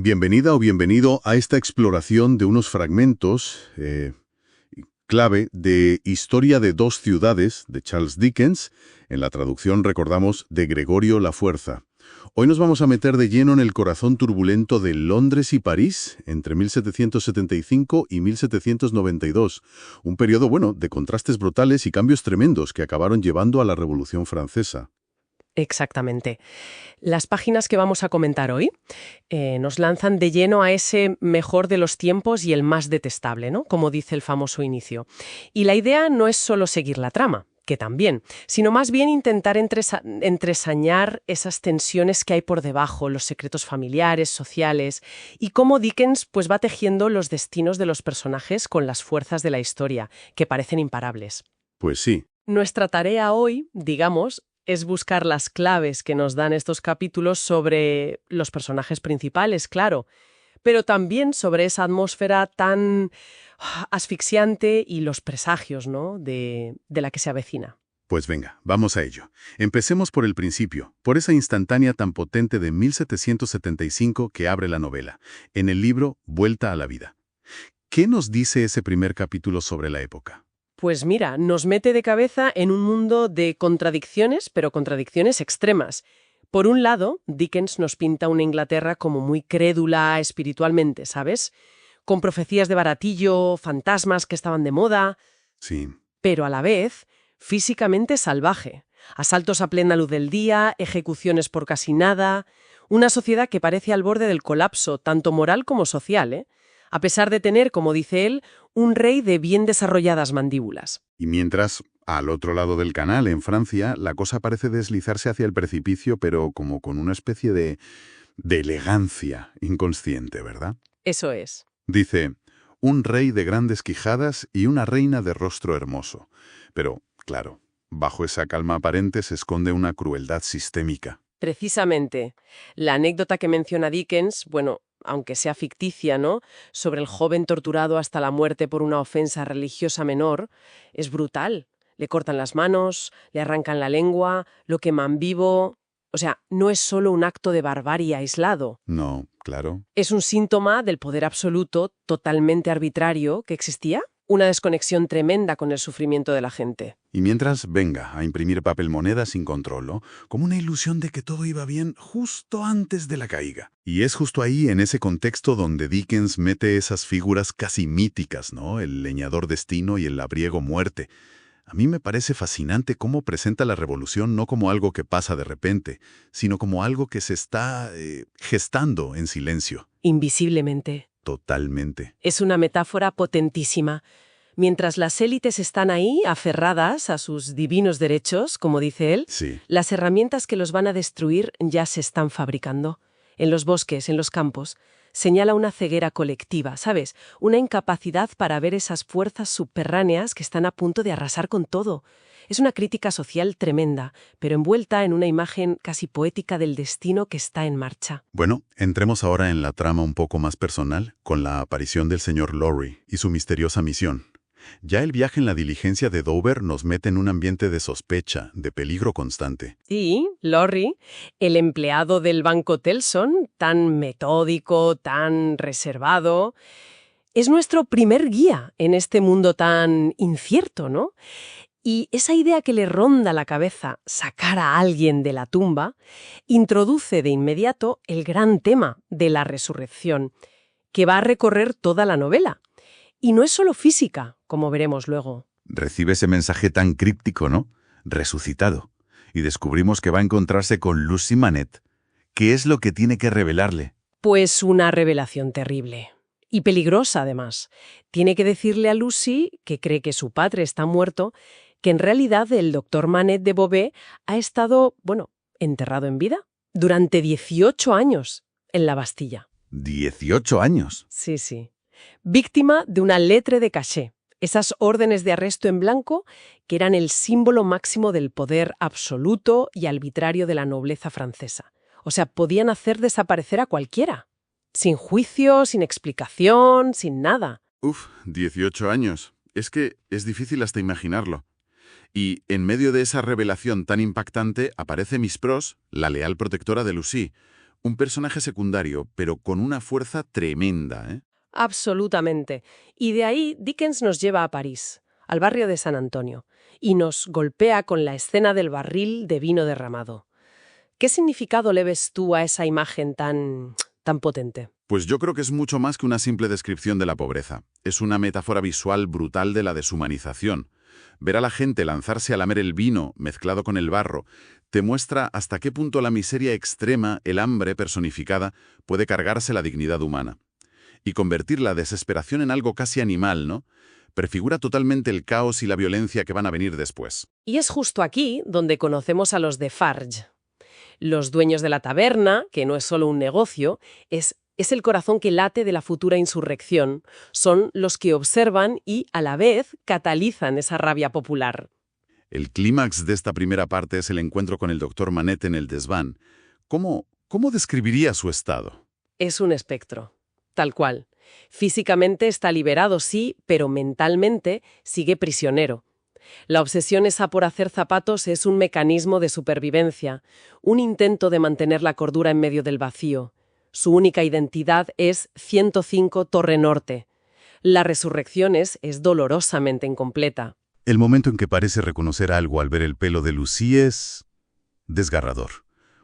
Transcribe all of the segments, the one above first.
Bienvenida o bienvenido a esta exploración de unos fragmentos clave de Historia de dos ciudades de Charles Dickens, en la traducción, recordamos, de Gregorio Lafuerza. Hoy nos vamos a meter de lleno en el corazón turbulento de Londres y París entre 1775 y 1792, un periodo, de contrastes brutales y cambios tremendos que acabaron llevando a la Revolución Francesa. Exactamente. Las páginas que vamos a comentar hoy nos lanzan de lleno a ese mejor de los tiempos y el más detestable, ¿no? Como dice el famoso inicio. Y la idea no es solo seguir la trama, que también, sino más bien intentar entresañar esas tensiones que hay por debajo, los secretos familiares, sociales, y cómo Dickens pues va tejiendo los destinos de los personajes con las fuerzas de la historia, que parecen imparables. Pues sí. Nuestra tarea hoy, digamos, es buscar las claves que nos dan estos capítulos sobre los personajes principales, claro, pero también sobre esa atmósfera tan asfixiante y los presagios, ¿no?, de la que se avecina. Pues venga, vamos a ello. Empecemos por el principio, por esa instantánea tan potente de 1775 que abre la novela, en el libro Vuelta a la vida. ¿Qué nos dice ese primer capítulo sobre la época? Pues mira, nos mete de cabeza en un mundo de contradicciones, pero contradicciones extremas. Por un lado, Dickens nos pinta una Inglaterra como muy crédula espiritualmente, ¿sabes? Con profecías de baratillo, fantasmas que estaban de moda, Sí. pero a la vez físicamente salvaje. Asaltos a plena luz del día, ejecuciones por casi nada, una sociedad que parece al borde del colapso, tanto moral como social, ¿eh? A pesar de tener, como dice él, un rey de bien desarrolladas mandíbulas. Y mientras, al otro lado del canal, en Francia, la cosa parece deslizarse hacia el precipicio, pero como con una especie de elegancia inconsciente, ¿verdad? Eso es. Dice, un rey de grandes quijadas y una reina de rostro hermoso. Pero, claro, bajo esa calma aparente se esconde una crueldad sistémica. Precisamente, la anécdota que menciona Dickens, bueno, aunque sea ficticia, ¿no?, sobre el joven torturado hasta la muerte por una ofensa religiosa menor, es brutal. Le cortan las manos, le arrancan la lengua, lo queman vivo. O sea, no es solo un acto de barbarie aislado. No, claro. Es un síntoma del poder absoluto, totalmente arbitrario, que existía. Una desconexión tremenda con el sufrimiento de la gente. Y mientras, venga, a imprimir papel moneda sin control, ¿no? Como una ilusión de que todo iba bien justo antes de la caída. Y es justo ahí, en ese contexto, donde Dickens mete esas figuras casi míticas, ¿no? El leñador destino y el labriego muerte. A mí me parece fascinante cómo presenta la revolución no como algo que pasa de repente, sino como algo que se está gestando en silencio. Invisiblemente. Totalmente. Es una metáfora potentísima. Mientras las élites están ahí, aferradas a sus divinos derechos, como dice él, Sí. las herramientas que los van a destruir ya se están fabricando. En los bosques, en los campos, señala una ceguera colectiva, ¿sabes? Una incapacidad para ver esas fuerzas subterráneas que están a punto de arrasar con todo. Es una crítica social tremenda, pero envuelta en una imagen casi poética del destino que está en marcha. Bueno, entremos ahora en la trama un poco más personal, con la aparición del señor Lorry y su misteriosa misión. Ya el viaje en la diligencia de Dover nos mete en un ambiente de sospecha, de peligro constante. Y Lorry, el empleado del Banco Telson, tan metódico, tan reservado, es nuestro primer guía en este mundo tan incierto, ¿no? Y esa idea que le ronda la cabeza, sacar a alguien de la tumba, introduce de inmediato el gran tema de la resurrección, que va a recorrer toda la novela. Y no es solo física, como veremos luego. Recibe ese mensaje tan críptico, ¿no? Resucitado. Y descubrimos que va a encontrarse con Lucy Manette. ¿Qué es lo que tiene que revelarle? Pues una revelación terrible. Y peligrosa, además. Tiene que decirle a Lucy, que cree que su padre está muerto, que en realidad el doctor Manette de Beauvais ha estado, enterrado en vida durante 18 años en la Bastilla. ¿18 años? Sí. Víctima de una lettre de cachet, esas órdenes de arresto en blanco que eran el símbolo máximo del poder absoluto y arbitrario de la nobleza francesa. O sea, podían hacer desaparecer a cualquiera. Sin juicio, sin explicación, sin nada. 18 años. Es que es difícil hasta imaginarlo. Y en medio de esa revelación tan impactante aparece Miss Pross, la leal protectora de Lucy, Un personaje secundario, pero con una fuerza tremenda, ¿eh? Absolutamente. Y de ahí Dickens nos lleva a París, al barrio de San Antonio, y nos golpea con la escena del barril de vino derramado. ¿Qué significado le ves tú a esa imagen tan potente? Pues yo creo que es mucho más que una simple descripción de la pobreza. Es una metáfora visual brutal de la deshumanización. Ver a la gente lanzarse a lamer el vino mezclado con el barro te muestra hasta qué punto la miseria extrema, el hambre personificada, puede cargarse la dignidad humana. Y convertir la desesperación en algo casi animal, ¿no? Prefigura totalmente el caos y la violencia que van a venir después. Y es justo aquí donde conocemos a los Defarge. Los dueños de la taberna, que no es solo un negocio, es el corazón que late de la futura insurrección. Son los que observan y, a la vez, catalizan esa rabia popular. El clímax de esta primera parte es el encuentro con el Dr. Manette en el desván. ¿Cómo describiría su estado? Es un espectro, tal cual. Físicamente está liberado, sí, pero mentalmente sigue prisionero. La obsesión esa por hacer zapatos es un mecanismo de supervivencia, un intento de mantener la cordura en medio del vacío. Su única identidad es 105 Torre Norte. La resurrección es dolorosamente incompleta. El momento en que parece reconocer algo al ver el pelo de Lucy es desgarrador.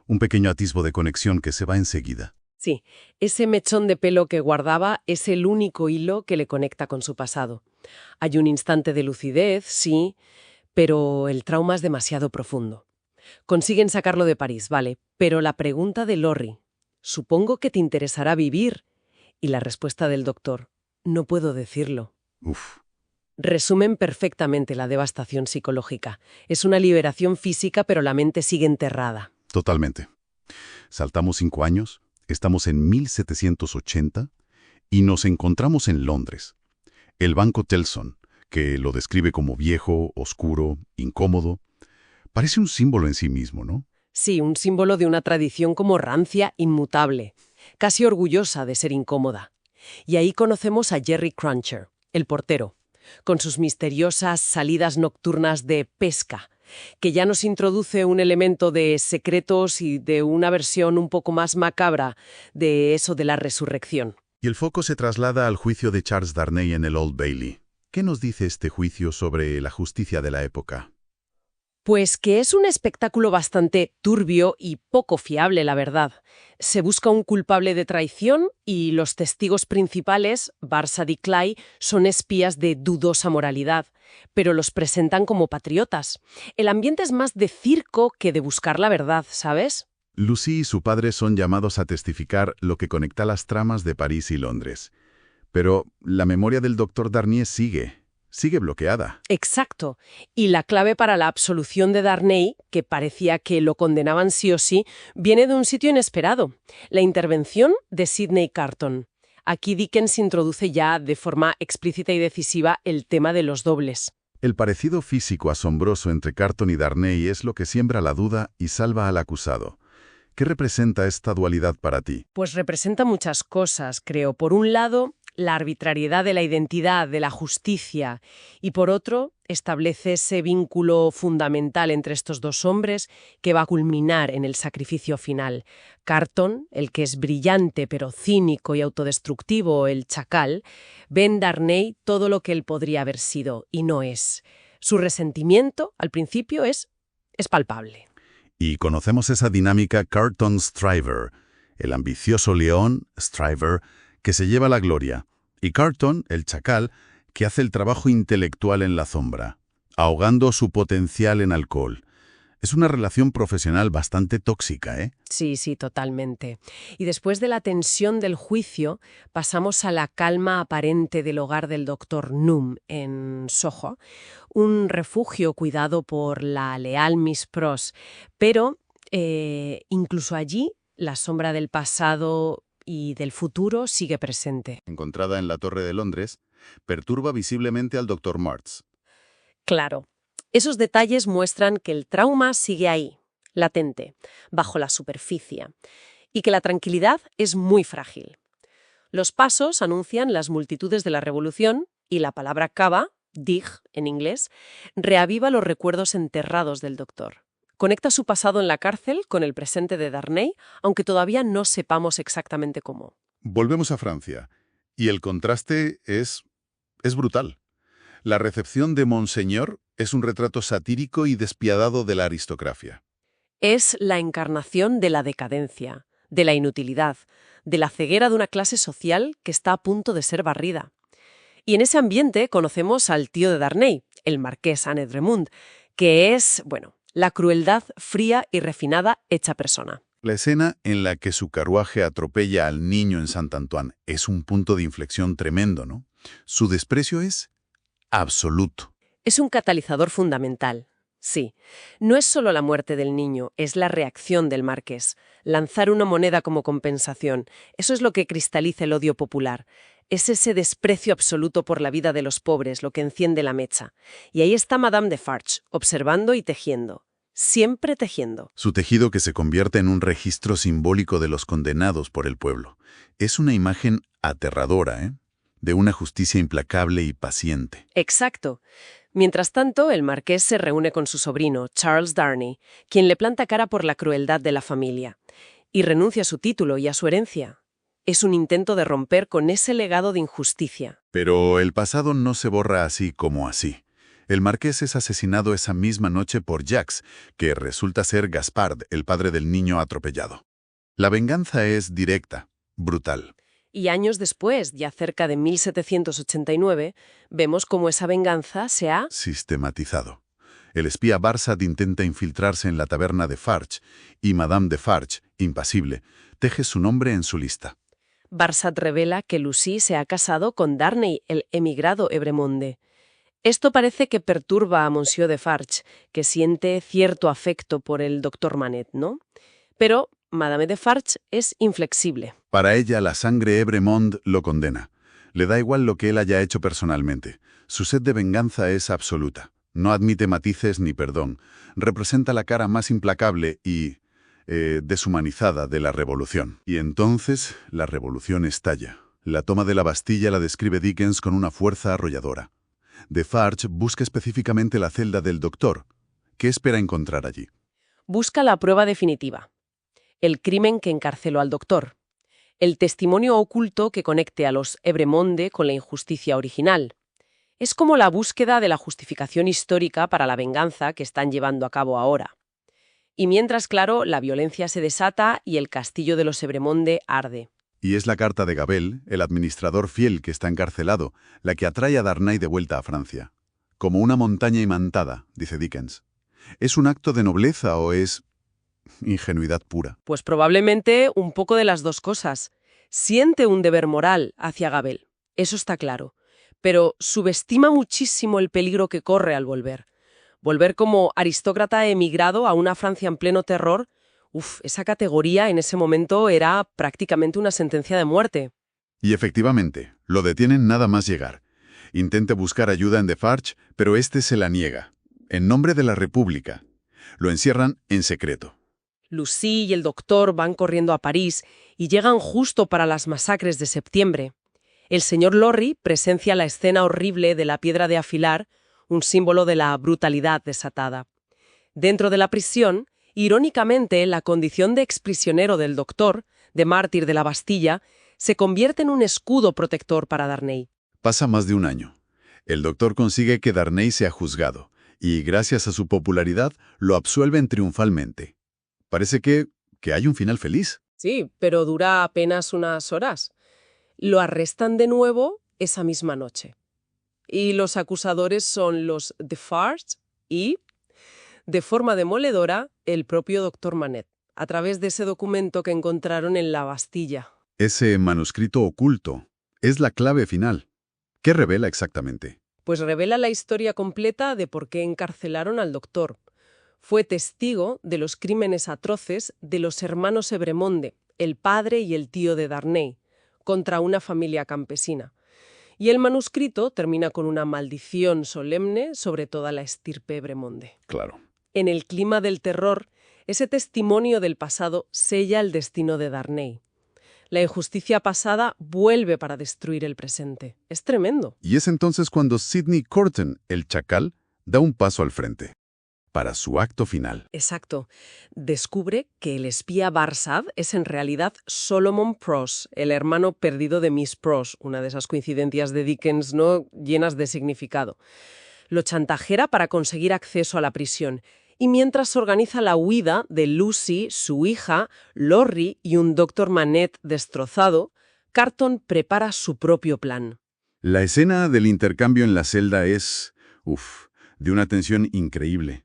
Un pequeño atisbo de conexión que se va enseguida. Sí, ese mechón de pelo que guardaba es el único hilo que le conecta con su pasado. Hay un instante de lucidez, sí, pero el trauma es demasiado profundo. Consiguen sacarlo de París, vale, pero la pregunta de Lorry, supongo que te interesará vivir, y la respuesta del doctor, no puedo decirlo. Uf. Resumen perfectamente la devastación psicológica. Es una liberación física, pero la mente sigue enterrada. Totalmente. Saltamos 5 años, estamos en 1780 y nos encontramos en Londres. El Banco Tellson, que lo describe como viejo, oscuro, incómodo, parece un símbolo en sí mismo, ¿no? Sí, un símbolo de una tradición como rancia, inmutable, casi orgullosa de ser incómoda. Y ahí conocemos a Jerry Cruncher, el portero, con sus misteriosas salidas nocturnas de pesca, que ya nos introduce un elemento de secretos y de una versión un poco más macabra de eso de la resurrección. Y el foco se traslada al juicio de Charles Darnay en el Old Bailey. ¿Qué nos dice este juicio sobre la justicia de la época? Pues que es un espectáculo bastante turbio y poco fiable, la verdad. Se busca un culpable de traición y los testigos principales, Barsad y Clay, son espías de dudosa moralidad, pero los presentan como patriotas. El ambiente es más de circo que de buscar la verdad, ¿sabes? Lucy y su padre son llamados a testificar lo que conecta las tramas de París y Londres. Pero la memoria del Dr. Darnay sigue bloqueada. Exacto. Y la clave para la absolución de Darnay, que parecía que lo condenaban sí o sí, viene de un sitio inesperado. La intervención de Sidney Carton. Aquí Dickens introduce ya de forma explícita y decisiva el tema de los dobles. El parecido físico asombroso entre Carton y Darnay es lo que siembra la duda y salva al acusado. ¿Qué representa esta dualidad para ti? Pues representa muchas cosas, creo. Por un lado, la arbitrariedad de la identidad, de la justicia, y por otro, establece ese vínculo fundamental entre estos dos hombres que va a culminar en el sacrificio final. Carton, el que es brillante pero cínico y autodestructivo, el chacal, ve en Darnay todo lo que él podría haber sido y no es. Su resentimiento, al principio, es palpable. Y conocemos esa dinámica Carton-Stryver, el ambicioso león, Stryver, que se lleva la gloria, y Carton, el chacal, que hace el trabajo intelectual en la sombra, ahogando su potencial en alcohol. Es una relación profesional bastante tóxica, ¿eh? Sí, totalmente. Y después de la tensión del juicio, pasamos a la calma aparente del hogar del Dr. Noom en Soho, un refugio cuidado por la leal Miss Pross, pero incluso allí la sombra del pasado y del futuro sigue presente. Encontrada en la Torre de Londres, perturba visiblemente al Dr. Martz. Claro, esos detalles muestran que el trauma sigue ahí, latente, bajo la superficie, y que la tranquilidad es muy frágil. Los pasos anuncian las multitudes de la revolución y la palabra cava, dig en inglés, reaviva los recuerdos enterrados del doctor. Conecta su pasado en la cárcel con el presente de Darnay, aunque todavía no sepamos exactamente cómo. Volvemos a Francia, y el contraste es brutal. La recepción de Monseñor es un retrato satírico y despiadado de la aristocracia. Es la encarnación de la decadencia, de la inutilidad, de la ceguera de una clase social que está a punto de ser barrida. Y en ese ambiente conocemos al tío de Darnay, el marqués Anne Dremont, que es, la crueldad fría y refinada hecha persona. La escena en la que su carruaje atropella al niño en Saint-Antoine es un punto de inflexión tremendo, ¿no? Su desprecio es absoluto. Es un catalizador fundamental. Sí, no es solo la muerte del niño, es la reacción del marqués. Lanzar una moneda como compensación, eso es lo que cristaliza el odio popular. Es ese desprecio absoluto por la vida de los pobres lo que enciende la mecha. Y ahí está Madame Defarge, observando y tejiendo. Siempre tejiendo. Su tejido que se convierte en un registro simbólico de los condenados por el pueblo. Es una imagen aterradora, ¿eh? De una justicia implacable y paciente. Exacto. Mientras tanto, el marqués se reúne con su sobrino, Charles Darnay, quien le planta cara por la crueldad de la familia. Y renuncia a su título y a su herencia. Es un intento de romper con ese legado de injusticia. Pero el pasado no se borra así como así. El marqués es asesinado esa misma noche por Jacques, que resulta ser Gaspard, el padre del niño atropellado. La venganza es directa, brutal. Y años después, ya cerca de 1789, vemos cómo esa venganza se ha sistematizado. El espía Barsad intenta infiltrarse en la taberna de Farge, y Madame Defarge, impasible, teje su nombre en su lista. Barsad revela que Lucy se ha casado con Darnay, el emigrado Evremonde. Esto parece que perturba a Monsieur Defarge, que siente cierto afecto por el doctor Manette, ¿no? Pero Madame Defarge es inflexible. Para ella, la sangre Evremond lo condena. Le da igual lo que él haya hecho personalmente. Su sed de venganza es absoluta. No admite matices ni perdón. Representa la cara más implacable y deshumanizada de la revolución. Y entonces la revolución estalla. La toma de la Bastilla la describe Dickens con una fuerza arrolladora. Defarge busca específicamente la celda del doctor. ¿Qué espera encontrar allí? Busca la prueba definitiva. El crimen que encarceló al doctor. El testimonio oculto que conecte a los Evremonde con la injusticia original. Es como la búsqueda de la justificación histórica para la venganza que están llevando a cabo ahora. Y mientras, claro, la violencia se desata y el castillo de los Evremonde arde. Y es la carta de Gabel, el administrador fiel que está encarcelado, la que atrae a Darnay de vuelta a Francia. Como una montaña imantada, dice Dickens. ¿Es un acto de nobleza o es ingenuidad pura? Pues probablemente un poco de las dos cosas. Siente un deber moral hacia Gabel, eso está claro, pero subestima muchísimo el peligro que corre al volver. Volver como aristócrata emigrado a una Francia en pleno terror, esa categoría en ese momento era prácticamente una sentencia de muerte. Y efectivamente, lo detienen nada más llegar. Intenta buscar ayuda en Defarge, pero este se la niega. En nombre de la República. Lo encierran en secreto. Lucy y el doctor van corriendo a París y llegan justo para las masacres de septiembre. El señor Lorry presencia la escena horrible de la piedra de afilar, un símbolo de la brutalidad desatada. Dentro de la prisión, irónicamente, la condición de exprisionero del doctor, de mártir de la Bastilla, se convierte en un escudo protector para Darnay. Pasa más de un año. El doctor consigue que Darnay sea juzgado, y gracias a su popularidad lo absuelven triunfalmente. Parece que hay un final feliz. Sí, pero dura apenas unas horas. Lo arrestan de nuevo esa misma noche. Y los acusadores son los Defarge y, de forma demoledora, el propio doctor Manette, a través de ese documento que encontraron en la Bastilla. Ese manuscrito oculto es la clave final. ¿Qué revela exactamente? Pues revela la historia completa de por qué encarcelaron al doctor. Fue testigo de los crímenes atroces de los hermanos Evremonde, el padre y el tío de Darnay, contra una familia campesina. Y el manuscrito termina con una maldición solemne sobre toda la estirpe Evremonde. Claro. En el clima del terror, ese testimonio del pasado sella el destino de Darnay. La injusticia pasada vuelve para destruir el presente. Es tremendo. Y es entonces cuando Sidney Corton, el chacal, da un paso al frente. para su acto final. Exacto. Descubre que el espía Barsad es en realidad Solomon Pross, el hermano perdido de Miss Pross, una de esas coincidencias de Dickens, ¿no?, llenas de significado. Lo chantajea para conseguir acceso a la prisión, y mientras organiza la huida de Lucy, su hija, Lorry y un Dr. Manette destrozado, Carton prepara su propio plan. La escena del intercambio en la celda es, de una tensión increíble.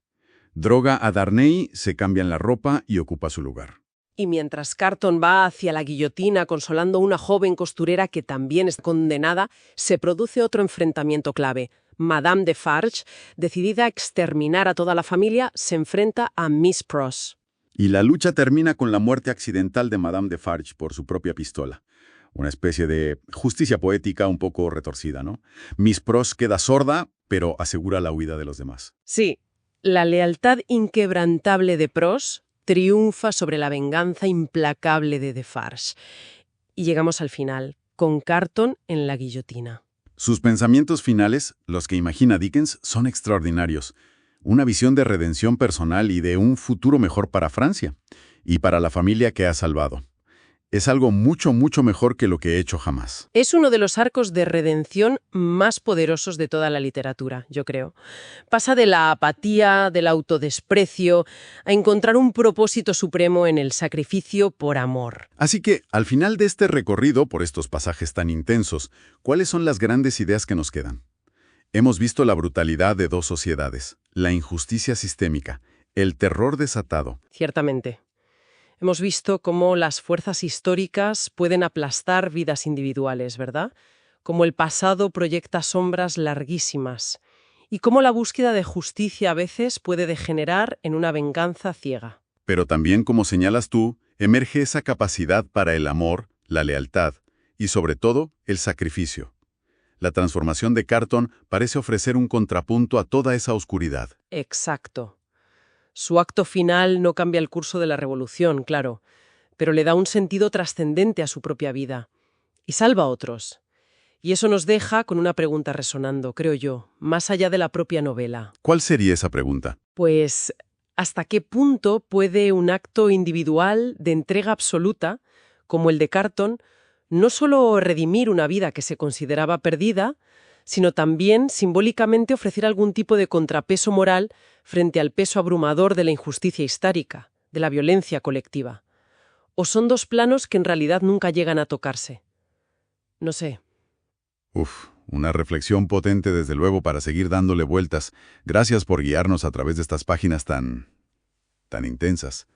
Droga a Darnay, se cambian la ropa y ocupa su lugar. Y mientras Carton va hacia la guillotina consolando a una joven costurera que también está condenada, se produce otro enfrentamiento clave. Madame Defarge, decidida a exterminar a toda la familia, se enfrenta a Miss Pross. Y la lucha termina con la muerte accidental de Madame Defarge por su propia pistola. Una especie de justicia poética un poco retorcida, ¿no? Miss Pross queda sorda, pero asegura la huida de los demás. Sí, la lealtad inquebrantable de Pross triunfa sobre la venganza implacable de Defarge. Y llegamos al final, con Carton en la guillotina. Sus pensamientos finales, los que imagina Dickens, son extraordinarios. Una visión de redención personal y de un futuro mejor para Francia y para la familia que ha salvado. Es algo mucho, mucho mejor que lo que he hecho jamás. Es uno de los arcos de redención más poderosos de toda la literatura, yo creo. Pasa de la apatía, del autodesprecio, a encontrar un propósito supremo en el sacrificio por amor. Así que, al final de este recorrido por estos pasajes tan intensos, ¿cuáles son las grandes ideas que nos quedan? Hemos visto la brutalidad de dos sociedades, la injusticia sistémica, el terror desatado. Ciertamente. Hemos visto cómo las fuerzas históricas pueden aplastar vidas individuales, ¿verdad? Cómo el pasado proyecta sombras larguísimas y cómo la búsqueda de justicia a veces puede degenerar en una venganza ciega. Pero también, como señalas tú, emerge esa capacidad para el amor, la lealtad y, sobre todo, el sacrificio. La transformación de Carton parece ofrecer un contrapunto a toda esa oscuridad. Exacto. Su acto final no cambia el curso de la revolución, claro, pero le da un sentido trascendente a su propia vida y salva a otros. Y eso nos deja con una pregunta resonando, creo yo, más allá de la propia novela. ¿Cuál sería esa pregunta? Pues, ¿hasta qué punto puede un acto individual de entrega absoluta, como el de Carton, no solo redimir una vida que se consideraba perdida, sino también simbólicamente ofrecer algún tipo de contrapeso moral frente al peso abrumador de la injusticia histórica, de la violencia colectiva? ¿O son dos planos que en realidad nunca llegan a tocarse? No sé. Una reflexión potente desde luego para seguir dándole vueltas. Gracias por guiarnos a través de estas páginas tan intensas.